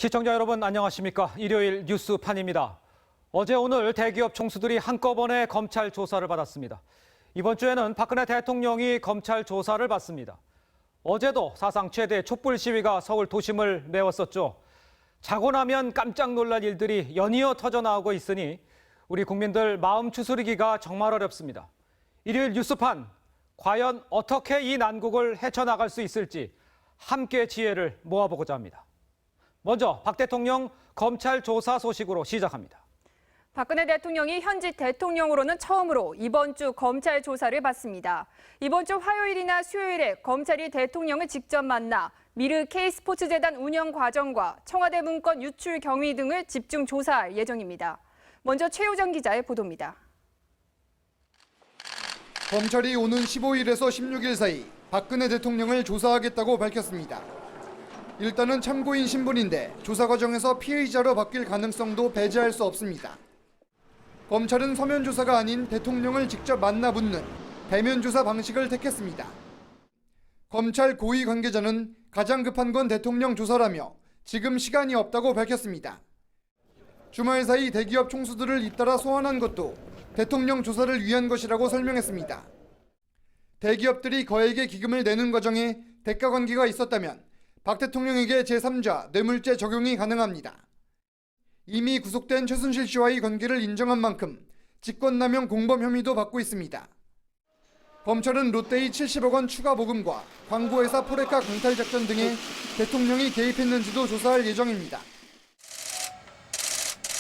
시청자 여러분 안녕하십니까? 일요일 뉴스판입니다. 어제 오늘 대기업 총수들이 한꺼번에 검찰 조사를 받았습니다. 이번 주에는 박근혜 대통령이 검찰 조사를 받습니다. 어제도 사상 최대 촛불 시위가 서울 도심을 메웠었죠. 자고 나면 깜짝 놀랄 일들이 연이어 터져나오고 있으니 우리 국민들 마음 추스리기가 정말 어렵습니다. 일요일 뉴스판, 과연 어떻게 이 난국을 헤쳐나갈 수 있을지 함께 지혜를 모아보고자 합니다. 먼저 박 대통령 검찰 조사 소식으로 시작합니다. 박근혜 대통령이 현직 대통령으로는 처음으로 이번 주 검찰 조사를 받습니다. 이번 주 화요일이나 수요일에 검찰이 대통령을 직접 만나 미르 K스포츠재단 운영 과정과 청와대 문건 유출 경위 등을 집중 조사할 예정입니다. 먼저 최효정 기자의 보도입니다. 검찰이 오는 15일에서 16일 사이 박근혜 대통령을 조사하겠다고 밝혔습니다. 일단은 참고인 신분인데 조사 과정에서 피의자로 바뀔 가능성도 배제할 수 없습니다. 검찰은 서면 조사가 아닌 대통령을 직접 만나 묻는 대면 조사 방식을 택했습니다. 검찰 고위 관계자는 가장 급한 건 대통령 조사라며 지금 시간이 없다고 밝혔습니다. 주말 사이 대기업 총수들을 잇따라 소환한 것도 대통령 조사를 위한 것이라고 설명했습니다. 대기업들이 거액의 기금을 내는 과정에 대가 관계가 있었다면 박 대통령에게 제3자 뇌물죄 적용이 가능합니다. 이미 구속된 최순실 씨와의 관계를 인정한 만큼 직권남용 공범 혐의도 받고 있습니다. 검찰은 롯데의 70억 원 추가 보금과 광고회사 포레카 강탈 작전 등에 대통령이 개입했는지도 조사할 예정입니다.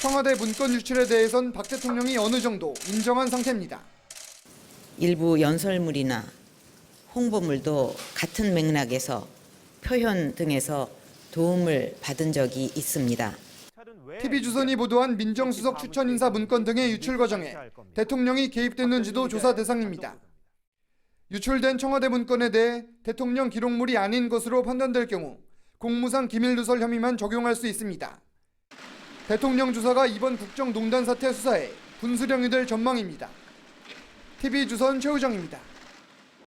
청와대 문건 유출에 대해선 박 대통령이 어느 정도 인정한 상태입니다. 일부 연설물이나 홍보물도 같은 맥락에서 표현 등에서 도움을 받은 적이 있습니다. TV조선이 보도한 민정수석 추천 인사 문건 등의 유출 과정에 대통령이 개입됐는지도 조사 대상입니다. 유출된 청와대 문건에 대해 대통령 기록물이 아닌 것으로 판단될 경우 공무상 기밀 누설 혐의만 적용할 수 있습니다. 대통령 조사가 이번 국정농단 사태 수사에 분수령이 될 전망입니다. TV조선 최우정입니다.